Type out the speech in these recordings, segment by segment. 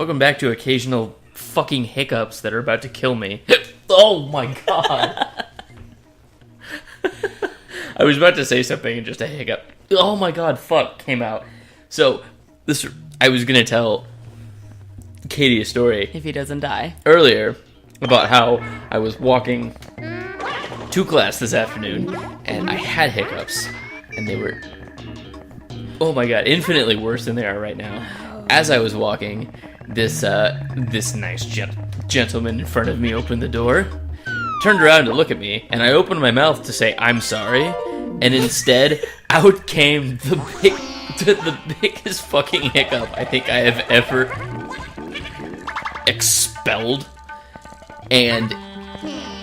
Welcome back to occasional fucking hiccups that are about to kill me. Oh my god. I was about to say something and just a hiccup. Oh my god, fuck, came out. So, I was gonna tell Katie a story. If he doesn't die. Earlier, about how I was walking to class this afternoon, and I had hiccups, and they were, oh my god, infinitely worse than they are right now. As I was walking, this nice gentleman in front of me opened the door, turned around to look at me, and I opened my mouth to say, I'm sorry, and instead, out came the biggest fucking hiccup I think I have ever expelled, and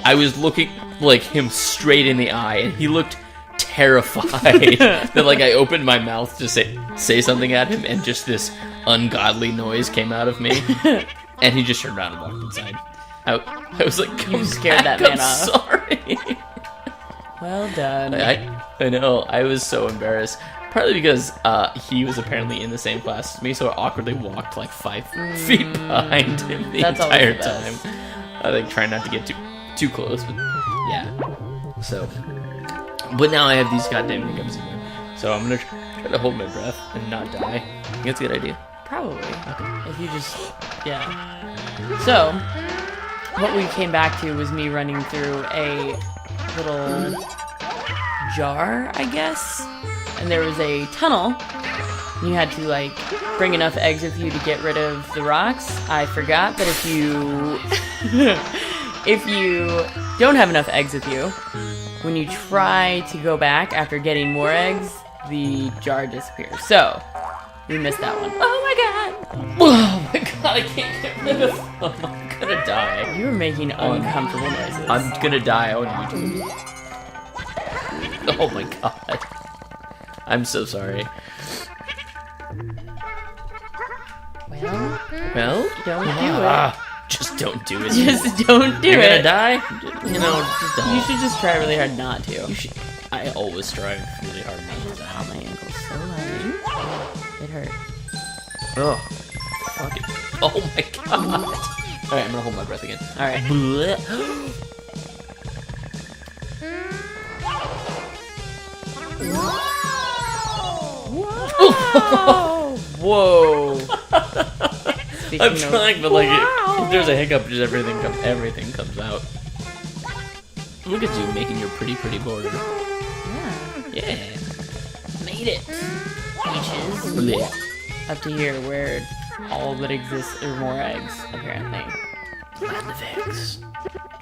I was looking like him straight in the eye, and he looked terrified that like I opened my mouth to say something at him, and just this ungodly noise came out of me, and he just turned around and walked inside. I was like, you scared that man off. Sorry. Well done. I know. I was so embarrassed. Partly because he was apparently in the same class as me, so I awkwardly walked like 5 feet behind him the entire time. I like trying not to get too close, but yeah. So, but now I have these goddamn hiccups again. So I'm gonna try to hold my breath and not die. I think that's a good idea. Probably. Okay. If you just, yeah. So, what we came back to was me running through a little jar, I guess. And there was a tunnel. You had to, like, bring enough eggs with you to get rid of the rocks. I forgot that if you if you don't have enough eggs with you, when you try to go back after getting more eggs, the jar disappears. So, we missed that one. Oh my god! Oh my god, I can't get rid of them. I'm gonna die. You were making uncomfortable noises. I'm gonna die on YouTube. Oh my god. I'm so sorry. Well, don't do it. Just don't do it. Just don't do You're it. You're gonna die? You know, just don't. You should just try really hard not to. You should. I always strive really hard not to die. Oh, my ankle's so low. It hurt. Oh, fuck it. Oh my god. Alright, I'm gonna hold my breath again. Alright. Whoa! I'm trying, but like, if there's a hiccup, just everything comes out. Look at you making your pretty border. Yeah. Made it. Peaches. Up to here, where all that exists are more eggs, apparently. Land of eggs.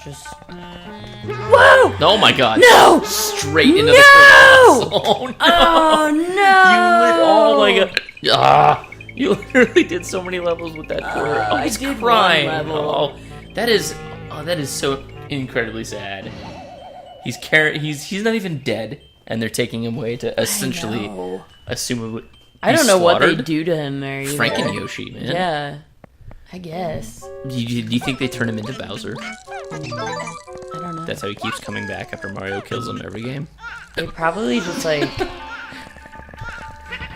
Just. Whoa! Oh my god. No! Straight into the glass. Oh no! Oh no! Oh my god. Ah! You literally did so many levels with that quarter. Oh, he's crying. Oh, that is so incredibly sad. He's not even dead, and they're taking him away to essentially, assumably. I don't know what they do to him there. Either. Frank and Yoshi, man. Yeah, I guess. Do you think they turn him into Bowser? I don't know. That's how he keeps coming back after Mario kills him every game. They probably just like.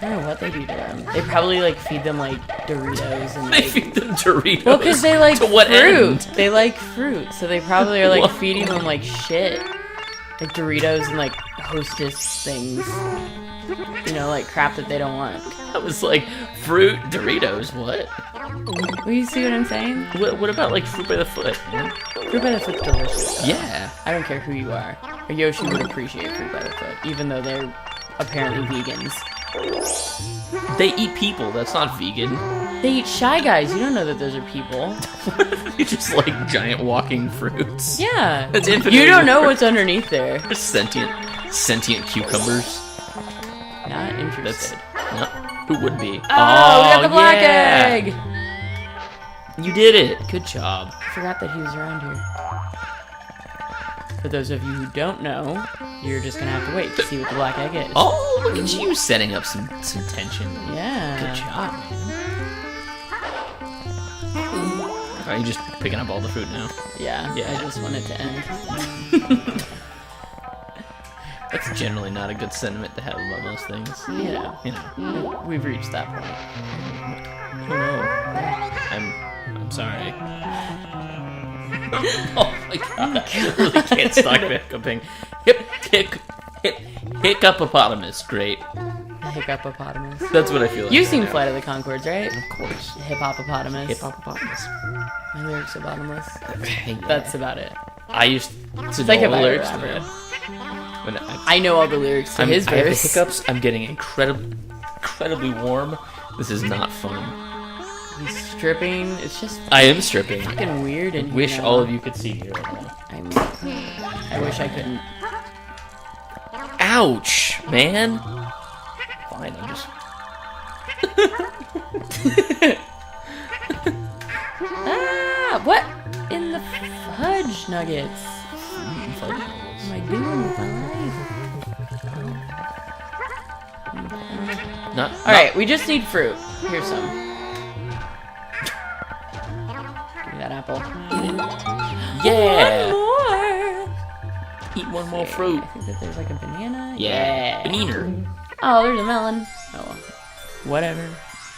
I don't know what they do to them. They probably like feed them like Doritos and they like, feed them Doritos. Well, because they like to what fruit. End? They like fruit, so they probably are like feeding them like shit, like Doritos and like Hostess things. You know, like crap that they don't want. I was like, fruit Doritos. What? Well, you see what I'm saying? What about like fruit by the foot? Fruit by the foot's delicious. Though. Yeah. I don't care who you are. A Yoshi would appreciate fruit by the foot, even though they're apparently vegans. They eat people. That's not vegan. They eat Shy Guys. You don't know that those are people. You just like giant walking fruits. Yeah. That's infinitely You don't know what's underneath there. Sentient cucumbers. Not interested. Who would be? Oh, we got the black egg! You did it. Good job. I forgot that he was around here. For those of you who don't know, you're just gonna have to wait to see what the black egg is. Oh, look at you setting up some tension. Yeah. Good job. Are you just picking up all the fruit now? Yeah. I just want it to end. generally not a good sentiment to have about most things. You know. We've reached that point. Oh no. I'm sorry. Oh my god. I really can't stop hiccuping. Hiccupopotamus. Great. Hiccupopotamus. That's what I feel like. You've right seen now. Flight of the Conchords, right? Of course. Hippopotamus. Hippopotamus. My lyrics are bottomless. Yeah. That's about it. I used to like know if all I the were lyrics a to rapper. that. When I know all the lyrics to his I have the verse. hiccups. I'm getting incredibly warm. This is not fun. He's stripping. It's just I am stripping. fucking weird. And Wish all of you could see me right now. I wish I couldn't. Ouch, man. Fine, I'm just. Ah! What in the fudge nuggets? Fudge What am I doing with my life? Not. All right, we just need fruit. Here's some. Give me that apple. Yeah. More. Eat one more fruit. I think that there's like a banana. Yeah. Banana. Oh, there's a melon. Oh, well. Whatever.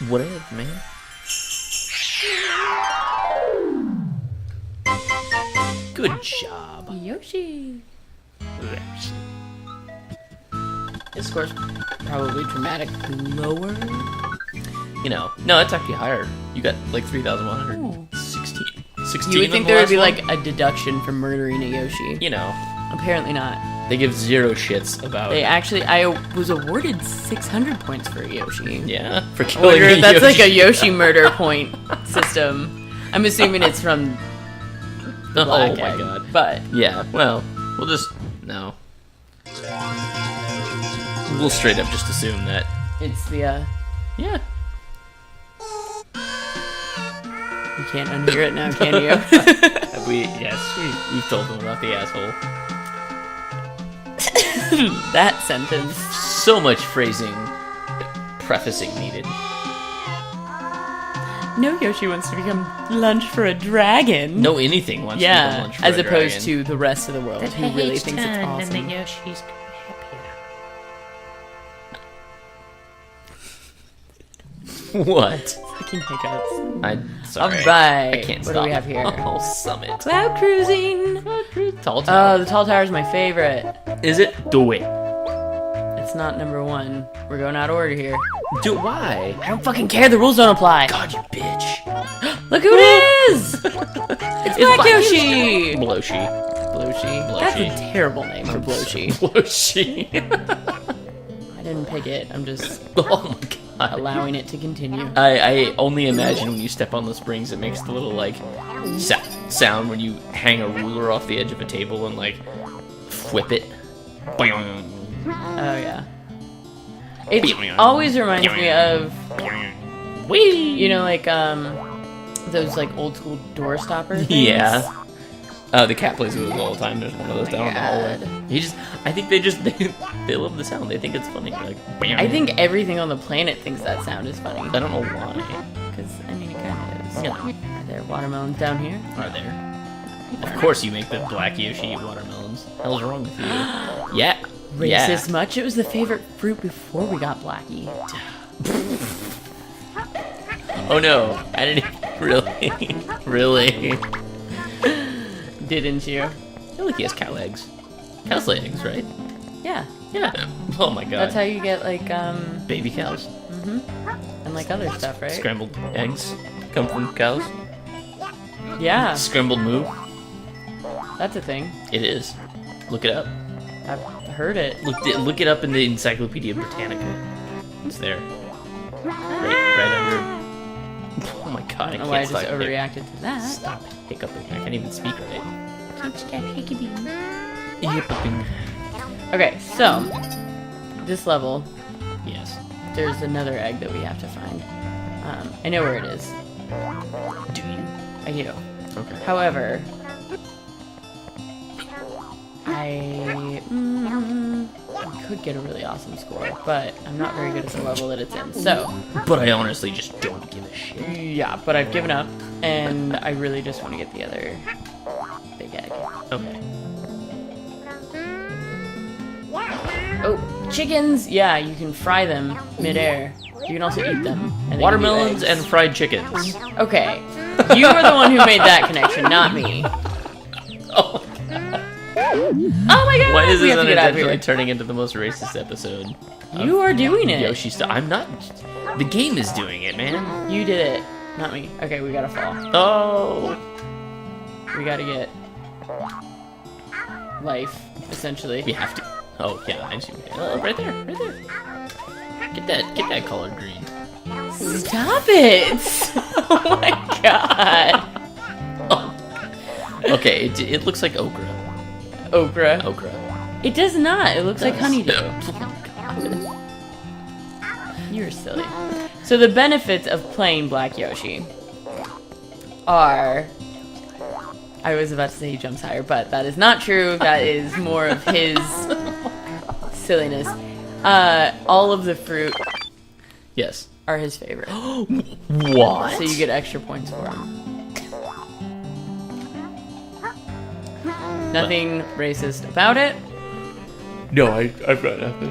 Whatever, man. Good job. Yoshi. His score's probably dramatically lower. You know, no, it's actually higher. You got like 3,116. 16 You would on think the there would be last like one? a deduction for murdering a Yoshi. You know, Apparently not. they give zero shits about. They actually, I was awarded 600 points for a Yoshi. Yeah, for I killing wonder a if that's like a Yoshi. Yoshi murder point system. I'm assuming it's from the Oh Black my Egg, god. but Yeah, well, we'll just no. We'll straight up just assume that. it's the Yeah. you can't unhear it now, can you? We've told them about the asshole. That sentence. So much phrasing, prefacing needed. No Yoshi wants to become lunch for a dragon. No, anything wants to become Yeah, lunch for as a opposed dragon. to the rest of the world who really thinks it's awesome. Yoshi's What? Fucking hiccups. Sorry. Alright, I can't what stop. do we have here? Oh, Summit. Cloud cruising. Tall Tower. Oh, the tall tower is my favorite. Is it? Do it. It's not number one. We're going out of order here. Why? I don't fucking care. The rules don't apply. God, you bitch. Look who it is! It's Black Yoshi! Bloshi. Bloshi. That's a terrible name for Bloshi. Bloshi. I didn't pick it. I'm just Oh my god. allowing it to continue. I only imagine when you step on the springs, it makes the little like sound when you hang a ruler off the edge of a table and like whip it. Boing. Oh, yeah. It always reminds me of, Whee! you know, like, those, like, old school door stopper things? Yeah. The cat plays with those all the time. There's one of those down the hallway. I think they love the sound. They think it's funny. Like, I think everything on the planet thinks that sound is funny. I don't know why. Because, I mean, it kind of is. Yeah. Are there watermelons down here? Are there? Of course you make the Black Yoshi eat watermelons. Hell's wrong with you? Yeah. Racist much? It was the favorite fruit before we got Blackie. Oh no. I didn't really. Really? Didn't you? I feel like he has cow eggs. Cows lay eggs, right? Yeah. Yeah. Oh my god. That's how you get, like, Baby cows. and, like, other stuff, right? Scrambled eggs come from cows. Yeah, Scrambled moo. that's a thing. It is. Look it up. I've heard it. Look it up in the Encyclopedia Britannica. It's there. Right under. Oh my god, I I don't know why I can't just stop. overreacted to that. Stop hiccuping. I can't even speak right. Hiccuping. Hiccuping. Okay, so this level, Yes. there's another egg that we have to find. I know where it is. Do you? I do. Okay. However, I could get a really awesome score, but I'm not very good at the level that it's in. So, But I honestly just don't give a shit. yeah, but I've given up, and I really just want to get the other big egg. Okay. Chickens, yeah, you can fry them midair. You can also eat them. And they give you Watermelons eggs. and fried chickens. Okay, you are the one who made that connection, not me. Oh, Oh my god! why is we this have to get out of unintentionally here. turning into the most racist episode? You are doing it. Yoshi stuff. I'm not. The game is doing it, man. You did it, not me. Okay, we gotta fall. Oh. We gotta get life, essentially. We have to. Oh yeah, I see. Oh, right there, right there. Get that color green. Stop it! Oh my god. Okay, it looks like okra. Okra. Okra. It does not. It looks like honeydew. Oh, You're silly. So the benefits of playing Black Yoshi are... I was about to say he jumps higher, but that is not true. That is more of his silliness. All of the fruit yes. are his favorite. What? So you get extra points for him. Nothing racist about it. No, I've got nothing.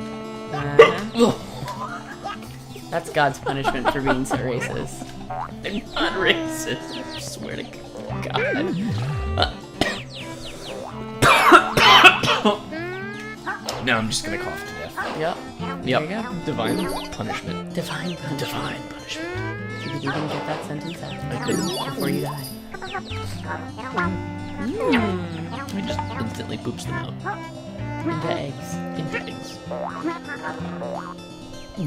That's God's punishment for being so racist. I'm not racist. I swear to God. Now I'm just gonna cough to death. Yep. Yep. There you go. Divine punishment. Divine punishment. Divine punishment. You could even get that sentence out I couldn't. before you die. I just instantly poops them out. Into eggs. Into eggs.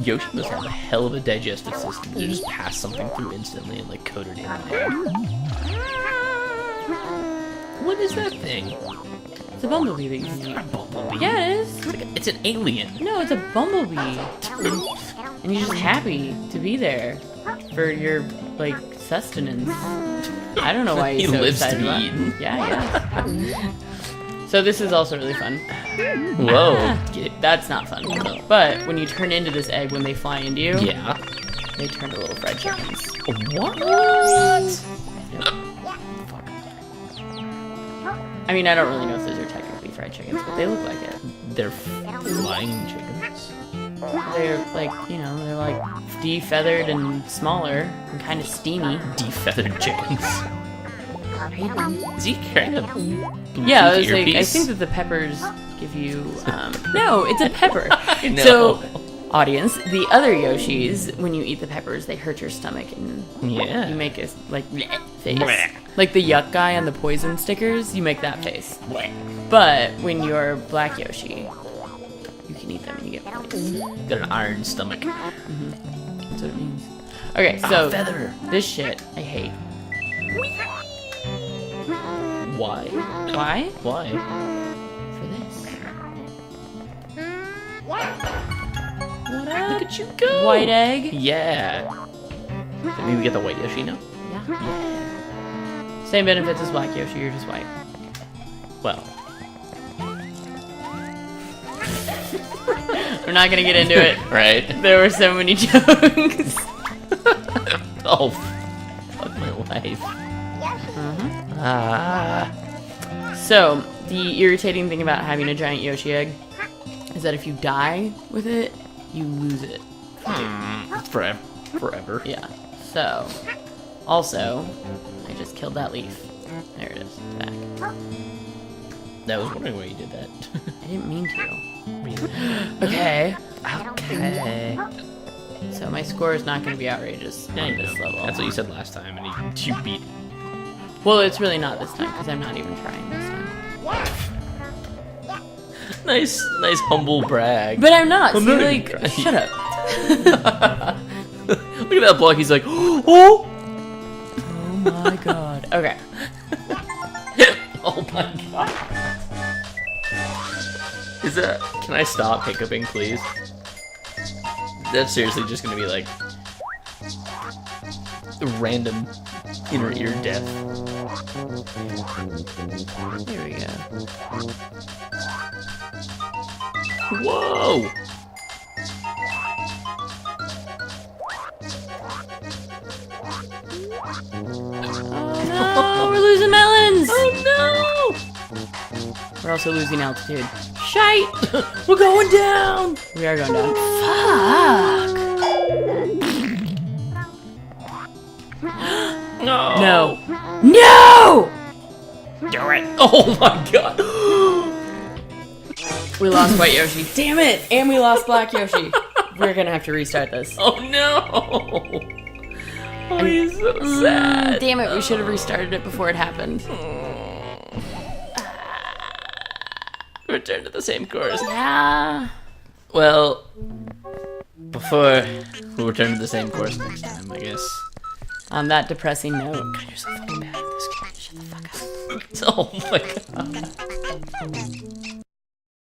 Yoshi must have a hell of a digestive system to just pass something through instantly and like coat it in an egg. What is that thing? It's a bumblebee that you can eat. A bumblebee? Yeah, it is. It's an alien. No, it's a bumblebee. And you're just happy to be there for your, like, sustenance. I don't know why He he's so lives to excited be about it. eaten. Yeah. So this is also really fun. Whoa. That's not fun. But when you turn into this egg, when they fly into you, Yeah. they turn to little fried chickens. What? Yep. I mean, I don't really know if those are technically fried chickens, but they look like it. They're flying chickens. They're like, you know, they're like de-feathered and smaller and kind of steamy. Defeathered chickens. Is he carrying a Bluetooth Yeah, I was like, I earpiece? think that the peppers give you, no, it's a pepper. know. So, audience, the other Yoshis, when you eat the peppers, they hurt your stomach and Yeah. you make a, like, face. Blech. Like the yuck guy on the poison stickers, you make that face. But when you're Black Yoshi, you can eat them and you get points. Got an iron stomach. That's what it means. Okay, so Feather. this shit I hate. Why? Why? Why? For this. What up? Look at you go. White egg? Yeah. Did maybe get the white Yoshi now? Yeah. Same benefits as Black Yoshi, you're just white. Well. We're not gonna get into it. Right. There were so many jokes. Oh, fuck my life. Ah. So, the irritating thing about having a giant Yoshi egg is that if you die with it, you lose it. Forever. Yeah. So, also, I just killed that leaf. There it is. Back. I was wondering why you did that. I didn't mean to. Okay. Okay. So my score is not going to be outrageous Yeah, on you this know. level. That's what you said last time, and you beat. Well, it's really not this time because I'm not even trying this time. Nice humble brag. But I'm not. I'm See, not even like, trying. shut up. Look at that block. He's like, oh. Oh my god. Okay. Oh my god. Is that? Can I stop hiccuping, please? That's seriously just gonna be like random inner ear death. Here we go. Whoa! Oh no, we're losing melons. Oh We're also losing altitude. Shite! We're going down! We are going down. Fuck! No. No. No! Do it. Oh my god. We lost White Yoshi. Damn it! And we lost Black Yoshi. We're gonna have to restart this. Oh no. Oh, he's so sad. Damn it, we should have restarted it before it happened. Return to the same course. Yeah. Well, before we'll return to the same course next time, I guess. On that depressing note. God, you're so fucking bad at this game. Shut the fuck up. Oh my god.